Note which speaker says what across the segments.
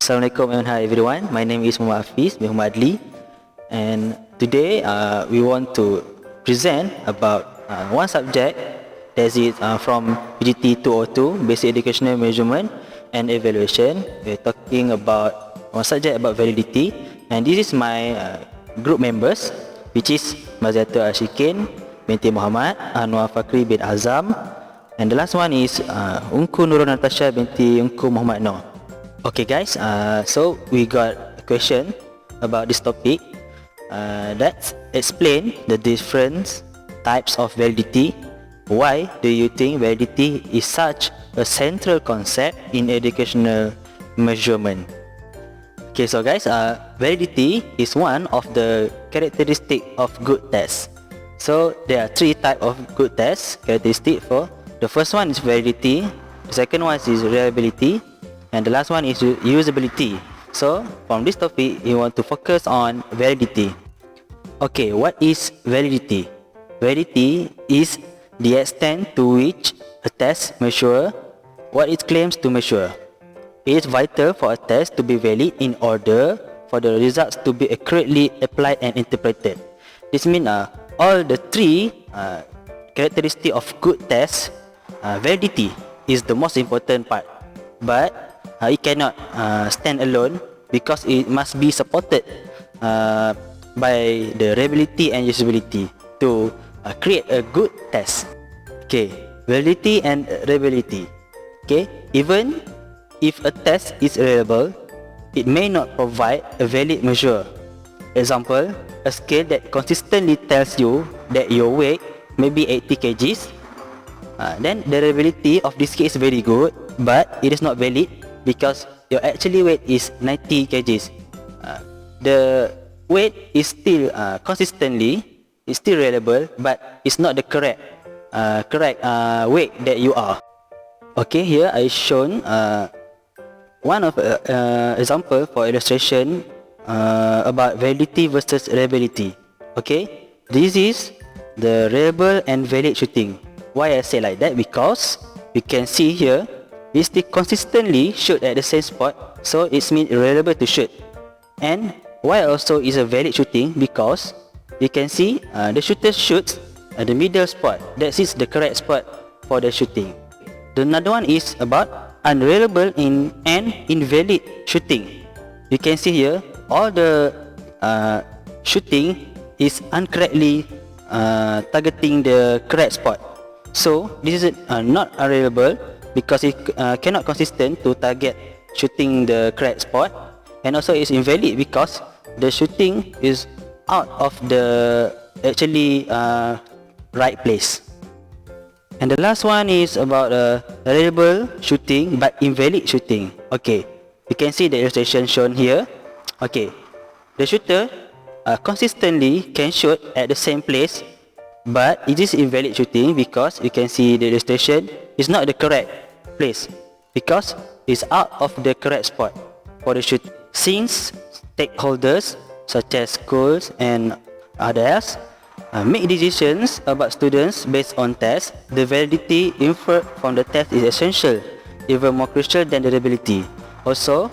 Speaker 1: Assalamualaikum and hi everyone. My name is HAFIZ, ADLI, and today we want to present about one subject that is from PGT202, Basic Educational Measurement and Evaluation. We're talking about one subject about validity, and this is my group members, which is MAZIATUL ASHIKIN, BINTI MOHAMMAD, Anwar FAKHRI bin Azam, and the last one is ENGKU NURUL NATASHA binti ENGKU MOHMAD No. Okay guys, so we got a question about this topic. Let's explain the different types of validity. Why do you think validity is such a central concept in educational measurement? Okay, so guys, validity is one of the characteristic of good tests. So there are three types of good tests characteristic for. The first one is validity, the second one is reliability, and the last one is usability. So from this topic, we want to focus on validity. Okay, what is validity? Validity is the extent to which a test measures what it claims to measure. It is vital for a test to be valid in order for the results to be accurately applied and interpreted. This means all the three characteristics of good tests, validity is the most important part. But it cannot stand alone because it must be supported by the reliability and usability to create a good test. Okay, validity and reliability. Okay, even if a test is reliable, it may not provide a valid measure. Example, a scale that consistently tells you that your weight may be 80 kgs, then the reliability of this scale is very good, but it is not valid because your actually weight is 90 kgs. The weight is still consistently, it's still reliable, but it's not the correct weight that you are. Okay, here I shown one of example for illustration about validity versus reliability. Okay, this is the reliable and valid shooting. Why I say like that? Because we can see here we still consistently shoot at the same spot, so it means reliable to shoot. And why also is a valid shooting? Because you can see the shooter shoots at the middle spot. That is the correct spot for the shooting. The another one is about unreliable and invalid shooting. You can see here all the shooting is incorrectly targeting the correct spot. So this is not unreliable because it cannot consistent to target shooting the correct spot, and also it's invalid because the shooting is out of the actually right place. And the last one is about reliable shooting but invalid shooting. Okay, you can see the illustration shown here. Okay, the shooter consistently can shoot at the same place, but it is invalid shooting because you can see the illustration is not the correct place because it's out of the correct spot for the shoot. Since stakeholders such as schools and others make decisions about students based on tests, the validity inferred from the test is essential, even more crucial than the reliability. Also,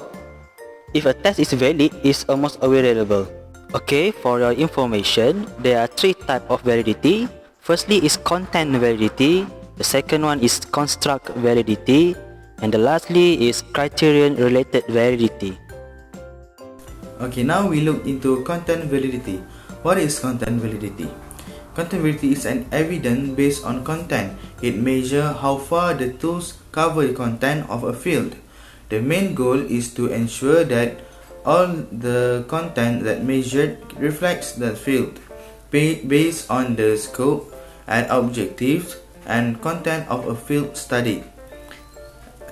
Speaker 1: if a test is valid, it's almost always reliable. Okay, for your information, there are three types of validity. Firstly is content validity, the second one is construct validity, and the lastly is criterion related validity.
Speaker 2: Okay, now we look into content validity. What is content validity? Content validity is an evidence based on content. It measures how far the tools cover the content of a field. The main goal is to ensure that all the content that measured reflects the field based on the scope and objectives and content of a field study.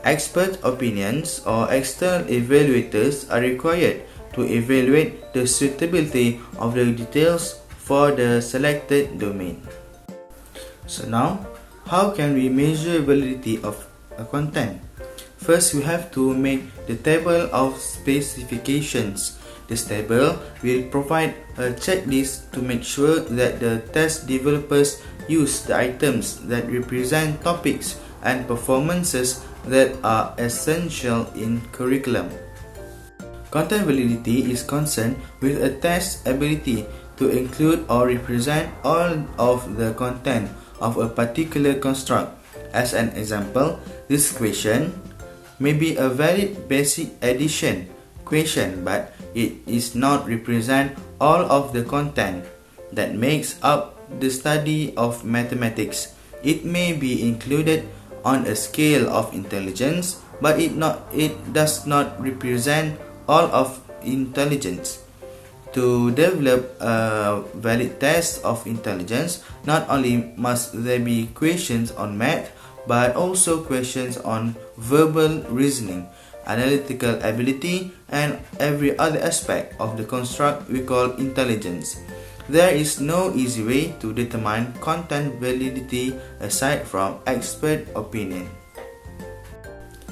Speaker 2: Expert opinions or external evaluators are required to evaluate the suitability of the details for the selected domain. So now, how can we measure validity of a content? First, we have to make the table of specifications. This table will provide a checklist to make sure that the test developers use the items that represent topics and performances that are essential in curriculum. Content validity is concerned with a test's ability to include or represent all of the content of a particular construct. As an example, this question may be a valid basic addition question, but it is not represent all of the content that makes up the study of mathematics. It may be included on a scale of intelligence, but it does not represent all of intelligence. To develop a valid test of intelligence, not only must there be questions on math, but also questions on verbal reasoning, analytical ability, and every other aspect of the construct we call intelligence. There is no easy way to determine content validity aside from expert opinion.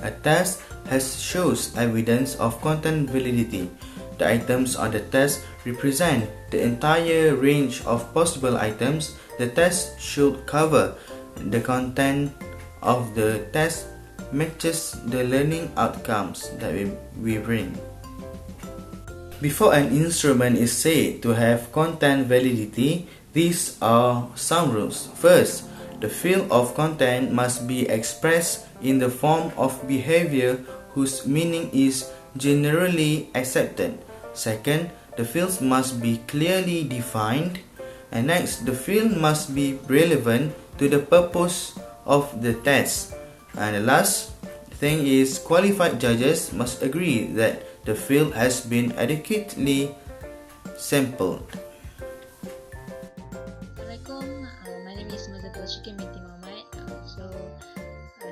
Speaker 2: A test shows evidence of content validity. The items on the test represent the entire range of possible items. The test should cover the content of the test matches the learning outcomes that we bring. Before an instrument is said to have content validity, these are some rules. First, the field of content must be expressed in the form of behavior whose meaning is generally accepted. Second, the fields must be clearly defined. And next, the field must be relevant to the purpose of the test. And the last thing is qualified judges must agree that the field has been adequately sampled.
Speaker 3: Assalamualaikum, my name is MAZIATUL BINTI MOHAMMAD.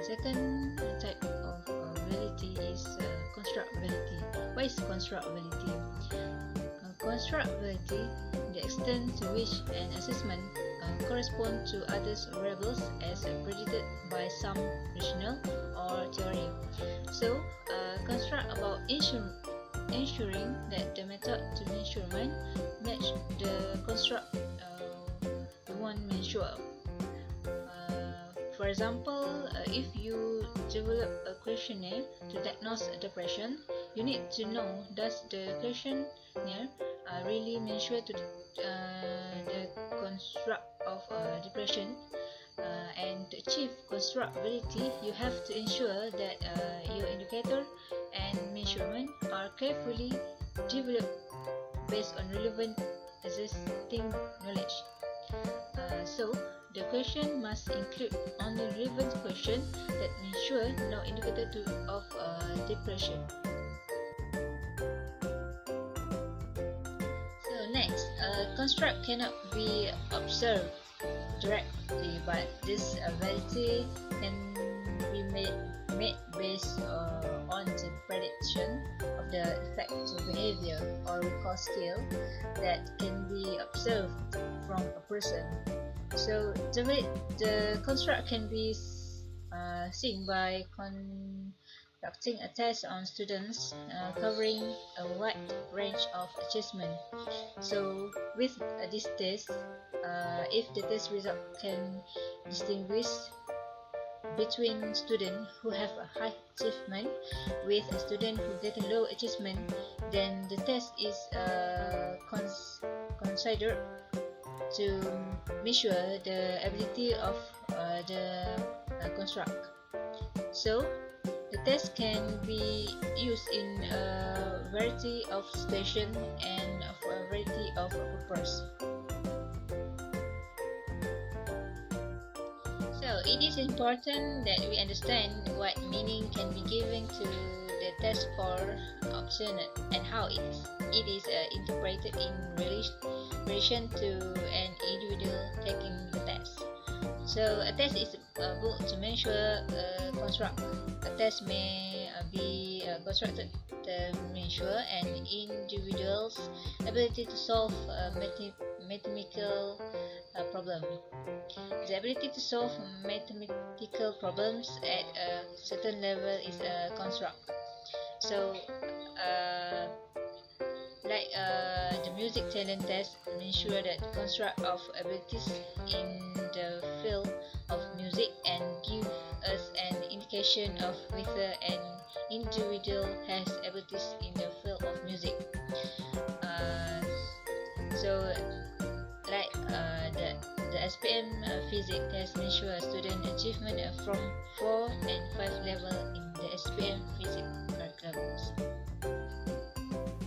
Speaker 3: Second type of validity is construct validity. What is construct validity? Construct validity, the extent to which an assessment corresponds to other variables as predicted by some rationale or theory. So, construct about ensuring that the method to measurement match the construct we want to measure. For example, if you develop a questionnaire to diagnose depression, you need to know does the questionnaire really measure to the construct of depression. And to achieve constructability, you have to ensure that your indicator and measurement are carefully developed based on relevant existing knowledge. So, the question must include only relevant questions that measure no indicator of depression. So next, construct cannot be observed directly, but this validity can be made based on the prediction of the effective behavior or recall skill that can be observed from a person. So the construct can be seen by conducting a test on students covering a wide range of achievement. So with this test, if the test result can distinguish between students who have a high achievement with a student who get a low achievement, then the test is considered to measure the ability of the construct. So the test can be used in a variety of situations and for a variety of purposes. So it is important that we understand what meaning can be given to the test score option and how it is interpreted in relation to an individual taking the test. So a test is able to measure a construct. A test may be constructed to measure an individual's ability to solve a mathematical problem. The ability to solve mathematical problems at a certain level is a construct. So, the music talent test ensure that construct of abilities in the field of music and give us an indication of whether an individual has abilities in the field of music. So like the SPM physics test ensure student achievement from 4 and 5 level in the SPM physics curriculums.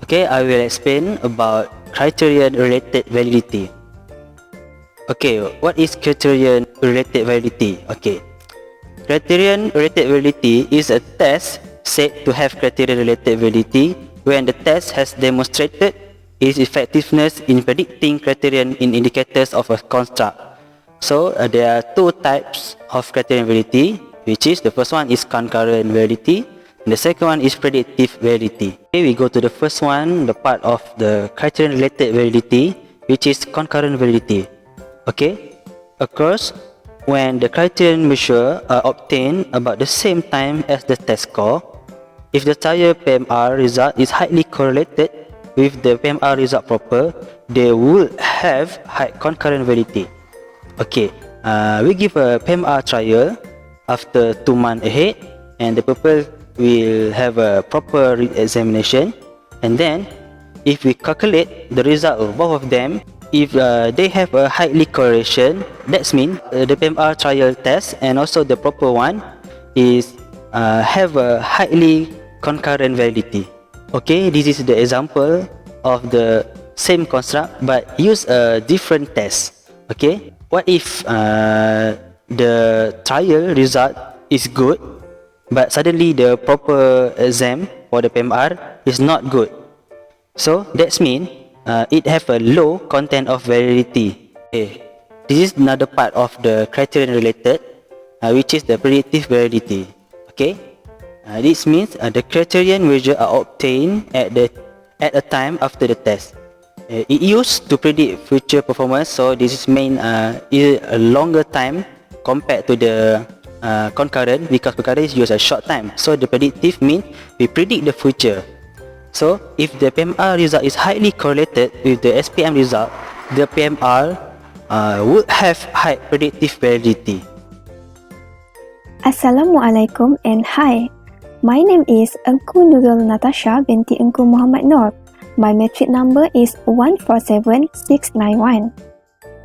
Speaker 1: Okay, I will explain about criterion related validity. Okay, what is criterion related validity? Okay, criterion related validity is a test said to have criterion related validity when the test has demonstrated its effectiveness in predicting criterion in indicators of a construct. So there are two types of criterion validity, which is the first one is concurrent validity and the second one is predictive validity. Okay, we go to the first one, the part of the criterion related validity, which is concurrent validity. Okay, occurs when the criterion measure are obtained about the same time as the test score. If the trial PMR result is highly correlated with the PMR result proper, they will have high concurrent validity. Okay, we give a PMR trial after 2 months ahead, and the pupil will have a proper examination. And then, if we calculate the result of both of them, if they have a highly correlation, that means the PMR trial test and also the proper one is have a highly concurrent validity. Okay, this is the example of the same construct but use a different test. Okay, what if the trial result is good but suddenly the proper exam for the PMR is not good? So that means it have a low content of validity. Okay, this is another part of the criterion related, which is the predictive validity. Okay, this means the criterion measure are obtained at a time after the test. It used to predict future performance, so this is mean is a longer time compared to the concurrent, because concurrent is used a short time. So the predictive means we predict the future. So if the PMR result is highly correlated with the SPM result, the PMR would have high predictive validity.
Speaker 4: Assalamualaikum and hi. My name is ENGKU NURUL NATASHA binti ENGKU MOHAMMAD Nur. My metric number is 147691.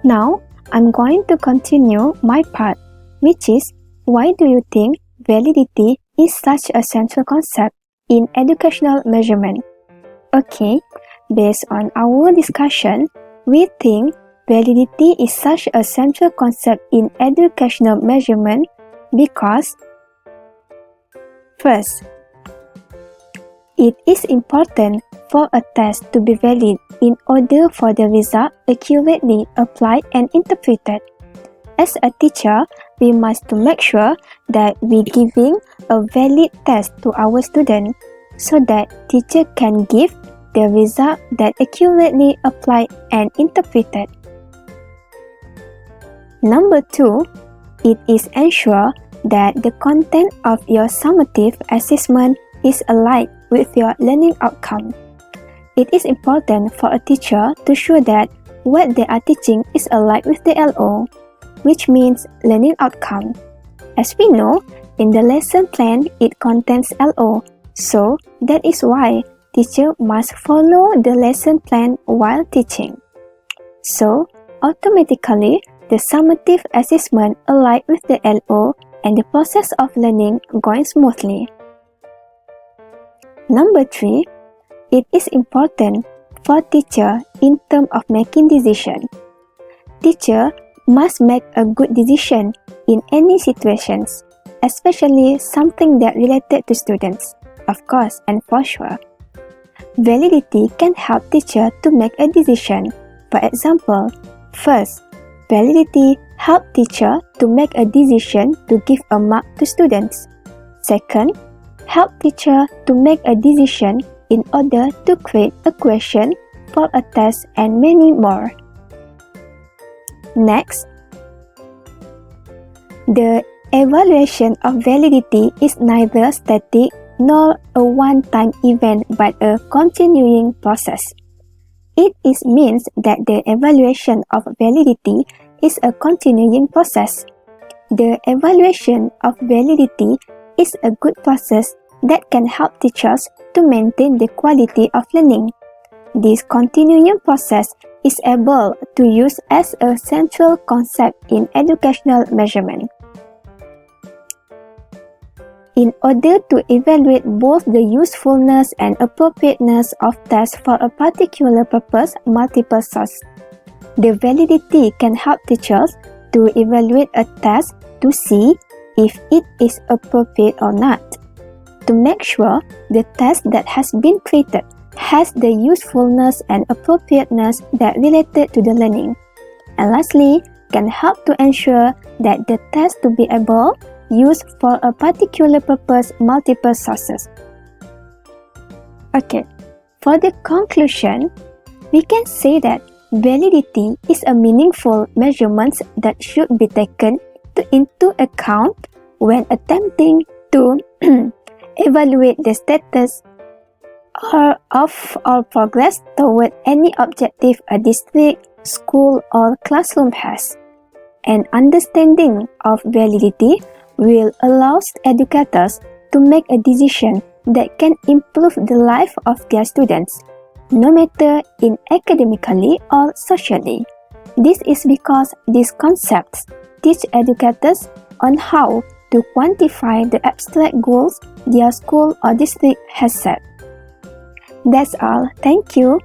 Speaker 4: Now, I'm going to continue my part, which is why do you think validity is such a central concept in educational measurement? Okay, based on our discussion, we think validity is such a central concept in educational measurement because first, it is important for a test to be valid in order for the result accurately applied and interpreted. As a teacher, we must to make sure that we giving a valid test to our student so that teacher can give the result that accurately applied and interpreted. Number 2, it is ensure that the content of your summative assessment is aligned with your learning outcome. It is important for a teacher to show that what they are teaching is aligned with the LO, which means learning outcome. As we know, in the lesson plan, it contains LO, so that is why teacher must follow the lesson plan while teaching. So, automatically, the summative assessment aligns with the LO and the process of learning going smoothly. Number 3, it is important for teacher in terms of making decision. Teacher must make a good decision in any situations, especially something that related to students, of course and for sure. Validity can help teacher to make a decision. For example, first, validity help teacher to make a decision to give a mark to students. Second, help teacher to make a decision in order to create a question for a test and many more. Next, the evaluation of validity is neither static nor a one-time event but a continuing process. It means that the evaluation of validity is a continuing process. The evaluation of validity is a good process that can help teachers to maintain the quality of learning. This continuing process is able to use as a central concept in educational measurement. In order to evaluate both the usefulness and appropriateness of tests for a particular purpose, multiple source. The validity can help teachers to evaluate a test to see if it is appropriate or not, to make sure the test that has been created has the usefulness and appropriateness that related to the learning. And lastly, can help to ensure that the test to be able used for a particular purpose, multiple sources. Okay, for the conclusion, we can say that validity is a meaningful measurement that should be taken into account when attempting to evaluate the status of our progress toward any objective a district, school, or classroom has. An understanding of validity will allow educators to make a decision that can improve the life of their students, no matter in academically or socially. This is because these concepts teach educators on how to quantify the abstract goals their school or district has set. That's all. Thank you.